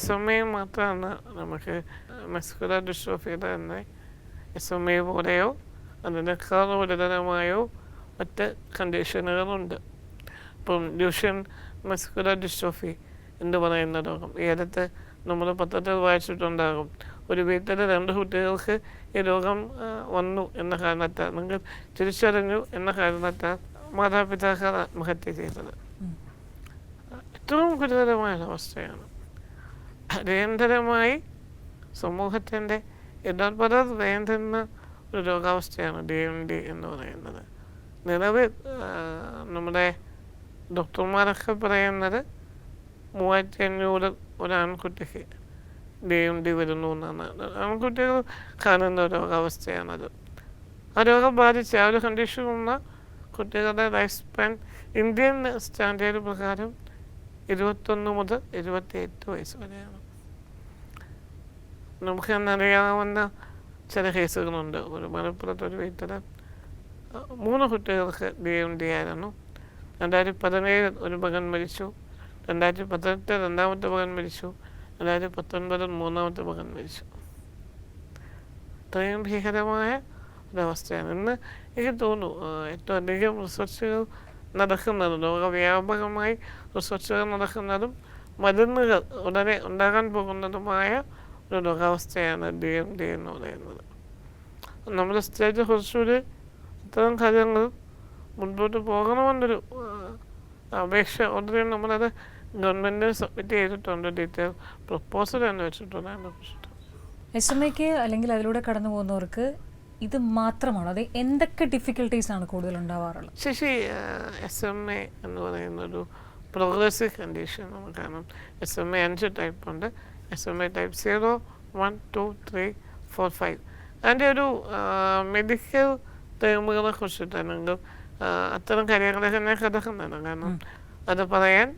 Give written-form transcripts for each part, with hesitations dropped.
SMA മാത്രമാണ് നമുക്ക് muscular ഡിസ്ട്രോഫിയുടെ തന്നെ SMA പോലെയോ അതിനേക്കാൾ ഗുരുതരമായോ മറ്റ് കണ്ടീഷനുകളുണ്ട്. ഇപ്പം ഡ്യൂഷൻ മസ്കുലർ ഡിസ്ട്രോഫി എന്ന് പറയുന്ന രോഗം ഏതൊക്കെ നമ്മൾ പത്രത്തിൽ വായിച്ചിട്ടുണ്ടാകും. ഒരു വീട്ടിൽ 2 കുട്ടികൾക്ക് ഈ രോഗം വന്നു എന്ന കാരണത്താൽ, നിങ്ങൾ തിരിച്ചറിഞ്ഞു എന്ന കാരണത്താൽ മാതാപിതാക്കൾ ആത്മഹത്യ ചെയ്തത് ഏറ്റവും ഗുരുതരമായ അവസ്ഥയാണ്. അടിയന്തരമായി സമൂഹത്തിൻ്റെ ഇടപെടൽ വേണ്ടുന്ന ഒരു രോഗാവസ്ഥയാണ് DMD എന്ന് പറയുന്നത്. നിലവിൽ നമ്മുടെ ഡോക്ടർമാരൊക്കെ പറയുന്നത് 3500 ഒരു ആൺകുട്ടിക്ക് DMD വരുന്നു എന്നാണ്. ആൺകുട്ടികൾ കാണുന്ന രോഗാവസ്ഥയാണത്. ആ രോഗം ബാധിച്ച ആ ഒരു കണ്ടീഷനുള്ള കുട്ടികളുടെ ലൈഫ് സ്പാൻ ഇന്ത്യൻ സ്റ്റാൻഡേർഡ് പ്രകാരം 21 മുതൽ 28 വയസ്സ് വരെയാണ്. നമുക്ക് അറിയാവുന്ന ചില കേസുകളുണ്ട്. ഒരു മലപ്പുറത്ത് ഒരു വീട്ടിൽ 3 കുട്ടികൾക്ക് DMD ആയിരുന്നു. 2017 ഒരു മകൻ മരിച്ചു, 2018 രണ്ടാമത്തെ മകൻ മരിച്ചു, 2019 മൂന്നാമത്തെ മകൻ മരിച്ചു. ഇത്രയും ഭീകരമായ ഒരവസ്ഥയാണ്. ഇന്ന് എനിക്ക് തോന്നുന്നു ഏറ്റവും അധികം റിസർച്ചുകൾ നടക്കുന്നതും ലോകവ്യാപകമായി റിസർച്ചുകൾ നടക്കുന്നതും മരുന്നുകൾ ഉടനെ ഉണ്ടാകാൻ പോകുന്നതുമായ ഒരു രോഗാവസ്ഥയാണ് DMD എന്ന് പറയുന്നത്. നമ്മുടെ സ്റ്റേറ്റ് കുറച്ചുകൂടി ഇത്തരം കാര്യങ്ങൾ മുൻപോട്ട് പോകണമെന്നൊരു അപേക്ഷ ഓൾറെഡി നമ്മളത് ഗവൺമെൻറ്റിന് സബ്മിറ്റ് ചെയ്തിട്ടുണ്ട്. ഡീറ്റെയിൽ പ്രപ്പോസൽ തന്നെ വെച്ചിട്ടുണ്ട് അതിനെ കുറിച്ചിട്ട്. SMA അല്ലെങ്കിൽ അതിലൂടെ കടന്നു പോകുന്നവർക്ക് ഇത് മാത്രമാണോ, അത് എന്തൊക്കെ ഡിഫിക്കൽട്ടീസ് ആണ് കൂടുതൽ ഉണ്ടാവാറുള്ളത്? ശശി, SMA എന്ന് പറയുന്നൊരു പ്രോഗ്രസീവ് കണ്ടീഷനാണ്. കാരണം SMA 5 ടൈപ്പ് ഉണ്ട്. SMA type 0, 1, 2, 3, 4, 5. അതിൻ്റെ ഒരു മെഡിക്കൽ ടേമുകളെ കുറിച്ചിട്ടാണെങ്കിൽ അത്തരം കാര്യങ്ങളൊക്കെ ഞാൻ കിടക്കുന്നതാണ്. കാരണം അത് പറയാൻ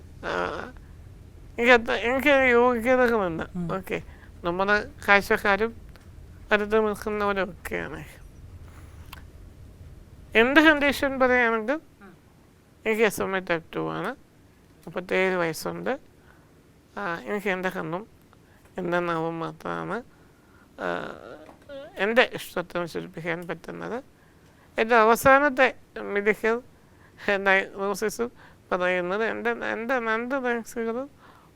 എനിക്ക് യോഗ്യതകളുണ്ട്. ഓക്കെ, നമ്മുടെ കാഴ്ചക്കാരും അടുത്ത് നിൽക്കുന്നവരൊക്കെയാണ്. എൻ്റെ കണ്ടീഷൻ പറയുകയാണെങ്കിൽ എനിക്ക് SMA type 2 ആണ്. 37 വയസ്സുണ്ട്. എനിക്ക് എൻ്റെ കണ്ണും എൻ്റെ നാവും മാത്രമാണ് എൻ്റെ ഇഷ്ടത്തിന് ചുരുപ്പിക്കാൻ പറ്റുന്നത്. എൻ്റെ അവസാനത്തെ മെഡിക്കൽ ഡയഗ്നോസിസ് പറയുന്നത് എൻ്റെ 2 ലങ്സുകൾ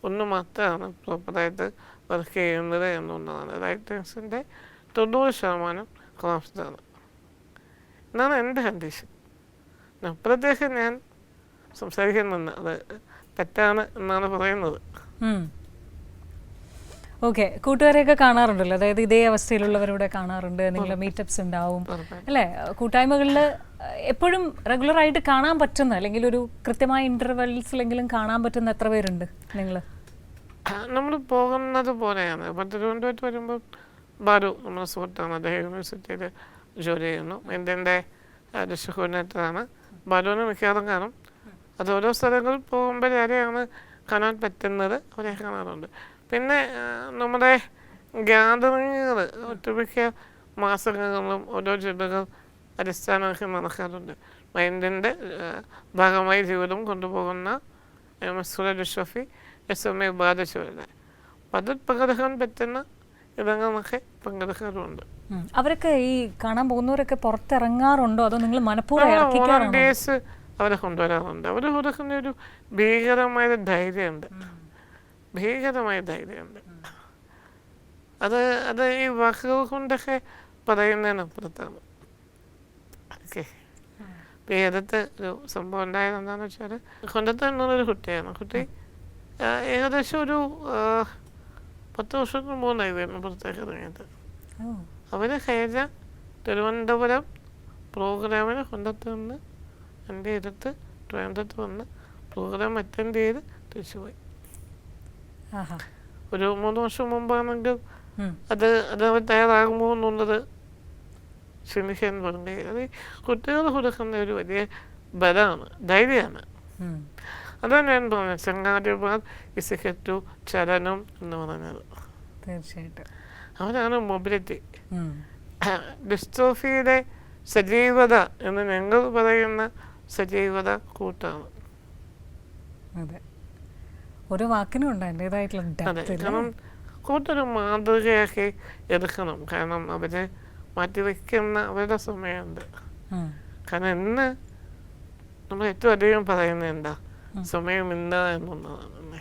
ഒന്ന് മാത്രമാണ് പ്രോപ്പറായിട്ട് വർക്ക് ചെയ്യുന്നത് എന്നുള്ളതാണ്. റൈറ്റ് ലങ്സിൻ്റെ 90% കൊളാപ്സ്ഡാണ് എന്നാണ് എൻ്റെ കണ്ടീഷൻ. അപ്പോഴത്തേക്ക് ഞാൻ സംസാരിക്കുന്നുണ്ട് അത് തെറ്റാണ് എന്നാണ് പറയുന്നത്. ഓക്കെ, കൂട്ടുകാരെയൊക്കെ കാണാറുണ്ടല്ലോ, അതായത് ഇതേ അവസ്ഥയിലുള്ളവരുടെ കാണാറുണ്ട്, നിങ്ങളുടെ മീറ്റപ്സ് ഉണ്ടാവും അല്ലേ? കൂട്ടായ്മകളിൽ എപ്പോഴും റെഗുലറായിട്ട് കാണാൻ പറ്റുന്ന അല്ലെങ്കിൽ ഒരു കൃത്യമായ ഇൻ്റർവെൽസിലെങ്കിലും കാണാൻ പറ്റുന്ന എത്ര പേരുണ്ട് നിങ്ങൾ? നമ്മൾ പോകുന്നത് പോലെയാണ്. ഇപ്പം തിരുവനന്തപുരത്ത് വരുമ്പോൾ ബാലു നമ്മുടെ സുഹൃത്താണ്, അദ്ദേഹം യൂണിവേഴ്സിറ്റിയിൽ ജോലി ചെയ്യുന്നു. എൻ്റെ ഡിസ്ട്രിക്ട് കോർഡിനേറ്ററാണ്. ബാലുവിന് മിക്കവാറും കാണും. അത് ഓരോ സ്ഥലങ്ങളിൽ പോകുമ്പോൾ ആരെയാണ് കാണാൻ പറ്റുന്നത് അവരെ കാണാറുണ്ട്. പിന്നെ നമ്മുടെ ഗ്യാതറിങ്ങുകൾ ഒട്ടുമിക്ക മാസങ്ങളിലും ഓരോ ജില്ലകൾ അടിസ്ഥാനമാക്കി നടക്കാറുണ്ട്. മൈൻഡിൻ്റെ ഭാഗമായി ജീവിതം കൊണ്ടുപോകുന്ന മസ്കുലർ ഡിസ്ട്രോഫി SMA ബാധിച്ചവരുടെ അപ്പം അതിൽ പങ്കെടുക്കാൻ പറ്റുന്ന ഇടങ്ങളൊക്കെ പങ്കെടുക്കാറുണ്ട്. അവരൊക്കെ ഈ കാണാൻ പോകുന്നവരൊക്കെ പുറത്തിറങ്ങാറുണ്ടോ, അതോ നിങ്ങൾ മനഃപൂർവ്വം വോളണ്ടിയേഴ്സ് അവരെ കൊണ്ടുവരാറുണ്ട്. അവർ കൊടുക്കുന്ന ഒരു ഭീകരമായ ധൈര്യമുണ്ട്. അത് ഈ വാക്കുകൾ കൊണ്ടൊക്കെ പറയുന്നതിനപ്പുറത്താണ്. ഓക്കെ, ഇപ്പം ഏതത്തെ ഒരു സംഭവം ഉണ്ടായത് എന്താണെന്ന് വെച്ചാൽ കൊല്ലത്ത് നിന്നൊരു കുട്ടിയാണ്. കുട്ടി ഏകദേശം ഒരു 10 വർഷത്തിന് മുമ്പായിരുന്നു പുറത്തേക്ക് ഇറങ്ങിയത്. അവർ കഴിഞ്ഞ തിരുവനന്തപുരം പ്രോഗ്രാമിന് കൊല്ലത്ത് നിന്ന് എൻ്റെ അടുത്ത് ട്രിവാൻഡ്രത്ത് വന്ന് പ്രോഗ്രാം അറ്റൻഡ് ചെയ്ത് തിരിച്ചുപോയി. ഒരു 3 വർഷം മുമ്പാണെങ്കിൽ അത് അവർ തയ്യാറാകുമോ എന്നുള്ളത് ചിന്തിക്കാൻ പറഞ്ഞു. അത് കുട്ടികൾ കൊടുക്കുന്ന ഒരു വലിയ ബലമാണ്, ധൈര്യമാണ്. അതാണ് ഞാൻ പറഞ്ഞത് ചങ്ങാതിമാർ ഇസിക്കറ്റു ചലനം എന്ന് പറഞ്ഞത്. തീർച്ചയായിട്ടും അവരാണ് മൊബിലിറ്റി. ഡിസ്ട്രോഫിയുടെ സജീവത എന്ന് ഞങ്ങൾ പറയുന്ന സജീവത കൂട്ടാണ്. അതെ, ഓരോ വാക്കിനും ഉണ്ട് അതിൻ്റെതായിട്ടുള്ള അതെ, ഡെപ്ത്. കാരണം കൂട്ടൊരു മാതൃകയാക്കി എടുക്കണം. കാരണം അവരെ മാറ്റിവെക്കുന്ന അവരുടെ സമയമുണ്ട്. കാരണം ഇന്ന് നമ്മൾ ഏറ്റവും അധികം പറയുന്നത് എന്താ, സമയമില്ല എന്നുള്ളതാണ്.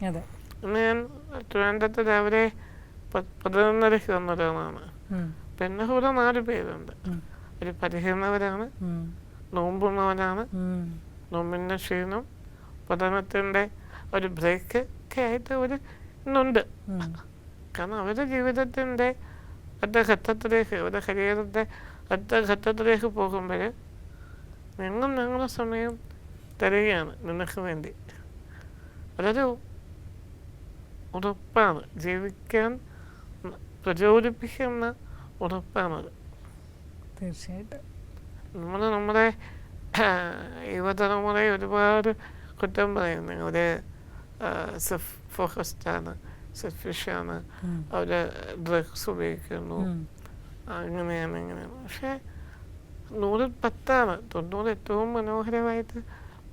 അതെ, ഇന്ന് ഞാൻ ട്രിവാൻഡ്രത്ത് രാവിലെ 11:30 വന്നൊരാളാണ്. പിന്നെ കൂടെ 4 പേരുണ്ട്. ഒരു പഠിക്കുന്നവരാണ്, നോമ്പുള്ളവരാണ്, നോമ്പിൻ്റെ ക്ഷീണം, പഠനത്തിൻ്റെ ഒരു ബ്രേക്ക് ഒക്കെ ആയിട്ട് ഒരു ഇന്നുണ്ട്. കാരണം അവരുടെ ജീവിതത്തിൻ്റെ അടുത്ത ഘട്ടത്തിലേക്ക്, അവരുടെ കരിയറിൻ്റെ അടുത്ത ഘട്ടത്തിലേക്ക് പോകുമ്പോൾ ഞങ്ങളുടെ സമയം തരികയാണ് നിനക്ക് വേണ്ടി. അതൊരു ഉറപ്പാണ്, ജീവിക്കാൻ പ്രചോദിപ്പിക്കുന്ന ഉറപ്പാണത്. തീർച്ചയായിട്ടും. നമ്മുടെ യുവതലമുറയെ ഒരുപാട് കുറ്റം പറയുന്നു. അവർ സെൽഫ് ഫോക്കസ്ഡാണ്, സെൽഫിഷാണ്, അവർ ഡ്രഗ്സ് ഉപയോഗിക്കുന്നു, അങ്ങനെയാണ് ഇങ്ങനെയാണ്. പക്ഷേ 100-ൽ 10 90 ഏറ്റവും മനോഹരമായിട്ട്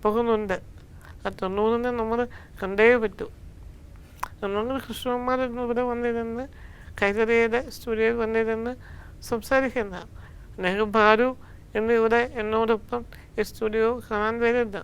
പോകുന്നുണ്ട്. ആ 90-നെ നമ്മൾ കണ്ടേ പറ്റൂ. നമ്മൾ കൃഷ്ണകുമാർ ഇവിടെ വന്നിരുന്ന് കൈതറിയുടെ സ്റ്റുഡിയോയിൽ വന്നിരുന്ന് സംസാരിക്കുന്ന നെഹ്റു ഭാരു എന്നിവിടെ എന്നോടൊപ്പം ഈ സ്റ്റുഡിയോ കാണാൻ വരുന്ന